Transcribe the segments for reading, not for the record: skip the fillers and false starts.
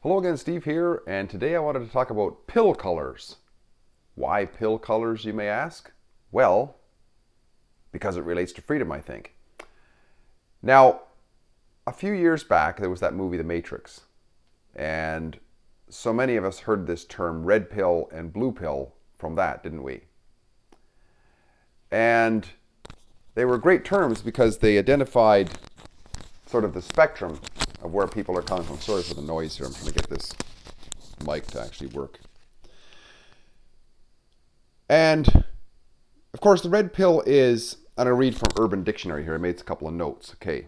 Hello again, Steve here, and today I wanted to talk about pill colors. Why pill colors, you may ask? Well, because it relates to freedom, I think. Now, a few years back, there was that movie, The Matrix, and so many of us heard this term red pill and blue pill from that, didn't we? And they were great terms because they identified sort of the spectrum of where people are coming from. Sorry for the noise here. I'm trying to get this mic to actually work. And of course, the red pill is, and I read from Urban Dictionary here. I made a couple of notes. Okay,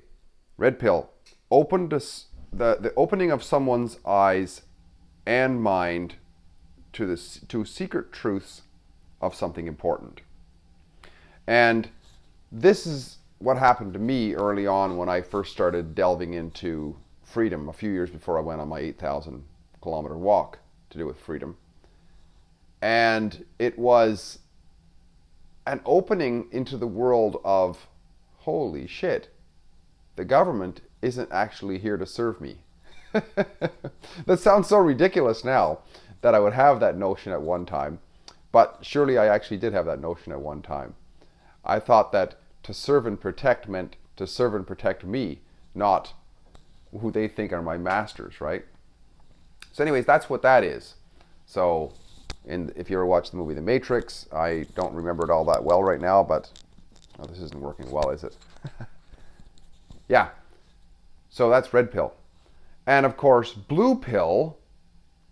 red pill, the opening of someone's eyes and mind to secret truths of something important. And this is what happened to me early on when I first started delving into freedom a few years before I went on my 8,000 kilometer walk to do with freedom. And it was an opening into the world of, holy shit, the government isn't actually here to serve me. That sounds so ridiculous now that I would have that notion at one time, but surely I actually did have that notion at one time. I thought that to serve and protect meant to serve and protect me, not who they think are my masters, right? So anyways, that's what that is. So if you ever watched the movie The Matrix, I don't remember it all that well right now, but this isn't working well, is it? Yeah. So that's red pill. And of course, blue pill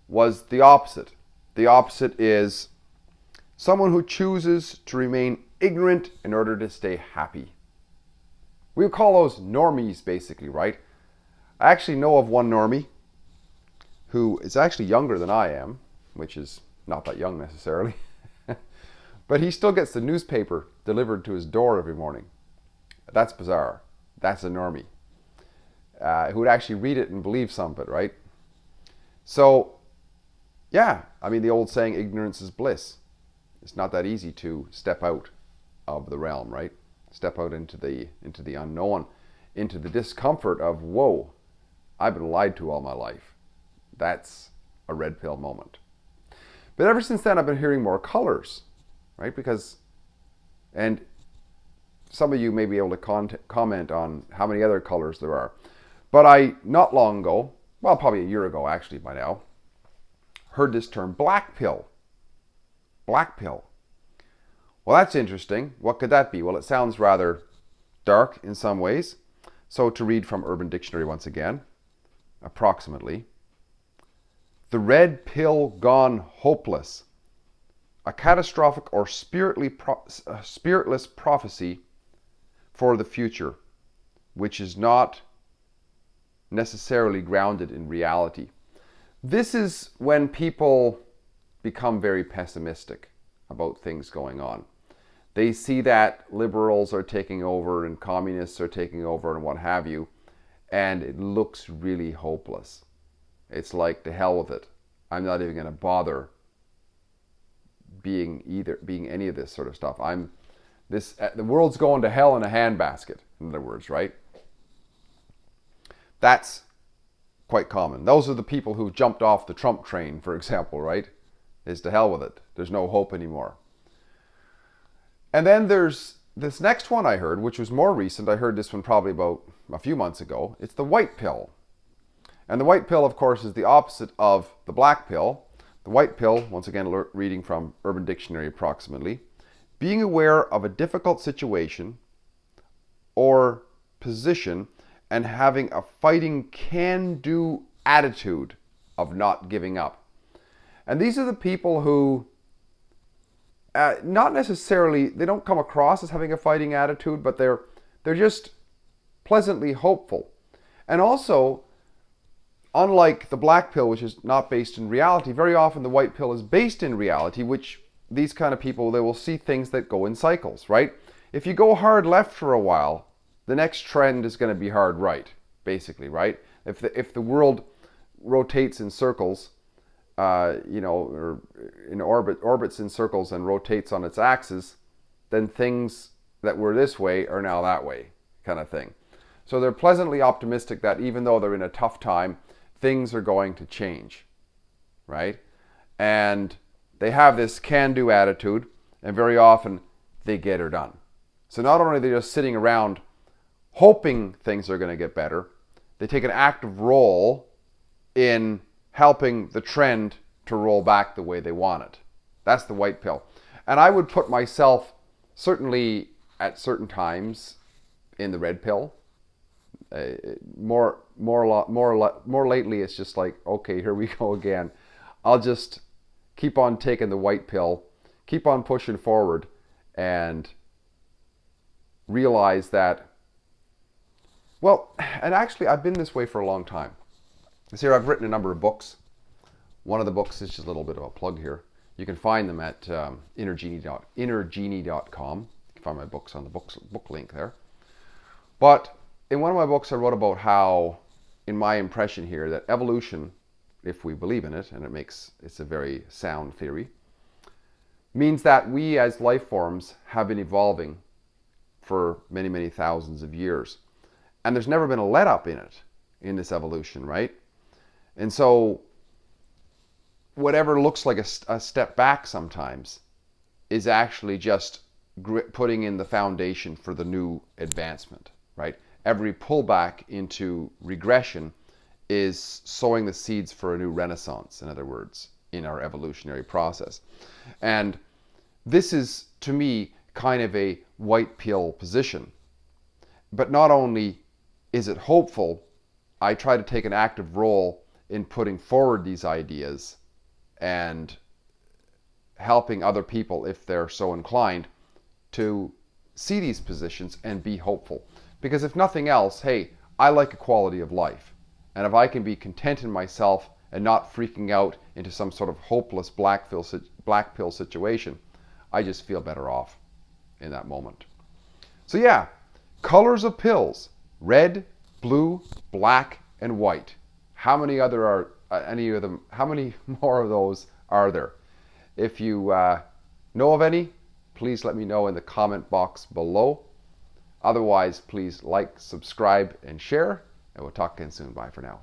was the opposite. The opposite is someone who chooses to remain ignorant in order to stay happy. We would call those normies, basically, right? I actually know of one normie who is actually younger than I am, which is not that young necessarily. But he still gets the newspaper delivered to his door every morning. That's bizarre. That's a normie who would actually read it and believe some of it, right? So, yeah, I mean, the old saying, ignorance is bliss. It's not that easy to step out of the realm, right? Step out into the unknown, into the discomfort of, whoa, I've been lied to all my life. That's a red pill moment. But ever since then, I've been hearing more colors, right? And some of you may be able to comment on how many other colors there are. But I, not long ago, well, probably a year ago actually by now, heard this term black pill. Black pill. Well, that's interesting. What could that be? Well, it sounds rather dark in some ways. So to read from Urban Dictionary once again, approximately. The red pill gone hopeless. A catastrophic or spiritless prophecy for the future, which is not necessarily grounded in reality. This is when people become very pessimistic about things going on. They see that liberals are taking over and communists are taking over and what have you, and it looks really hopeless. It's like, to hell with it. I'm not even going to bother being any of this sort of stuff. The world's going to hell in a handbasket, in other words, right? That's quite common. Those are the people who jumped off the Trump train, for example, right? Is to hell with it. There's no hope anymore. And then there's this next one I heard, which was more recent. I heard this one probably about a few months ago. It's the white pill. And the white pill, of course, is the opposite of the black pill. The white pill, once again, reading from Urban Dictionary approximately, being aware of a difficult situation or position and having a fighting can-do attitude of not giving up. And these are the people who, not necessarily, they don't come across as having a fighting attitude, but they're just pleasantly hopeful. And also, unlike the black pill, which is not based in reality, very often the white pill is based in reality, which these kind of people, they will see things that go in cycles, right? If you go hard left for a while, the next trend is going to be hard right, basically, right? If the world rotates in circles, or in orbits in circles and rotates on its axis, then things that were this way are now that way, kind of thing. So they're pleasantly optimistic that even though they're in a tough time, things are going to change, right? And they have this can-do attitude, and very often they get her done. So not only are they just sitting around hoping things are going to get better, they take an active role in helping the trend to roll back the way they want it. That's the white pill. And I would put myself certainly at certain times in the red pill. More lately, it's just like, okay, here we go again. I'll just keep on taking the white pill, keep on pushing forward, and realize that, well, and actually I've been this way for a long time. So I've written a number of books. One of the books is just a little bit of a plug here. You can find them at innergenie.com. You can find my books on the book link there. But in one of my books I wrote about how, in my impression here, that evolution, if we believe in it, and it's a very sound theory, means that we as life forms have been evolving for many, many thousands of years. And there's never been a let up in it, in this evolution, right? And so whatever looks like a step back sometimes is actually just putting in the foundation for the new advancement, right? Every pullback into regression is sowing the seeds for a new renaissance, in other words, in our evolutionary process. And this is, to me, kind of a white pill position. But not only is it hopeful, I try to take an active role in putting forward these ideas and helping other people, if they're so inclined, to see these positions and be hopeful. Because if nothing else, hey, I like a quality of life. And if I can be content in myself and not freaking out into some sort of hopeless black pill situation, I just feel better off in that moment. So yeah, colors of pills: red, blue, black, and white. How many more of those are there? If you know of any, please let me know in the comment box below. Otherwise, please like, subscribe, and share, and we'll talk again soon. Bye for now.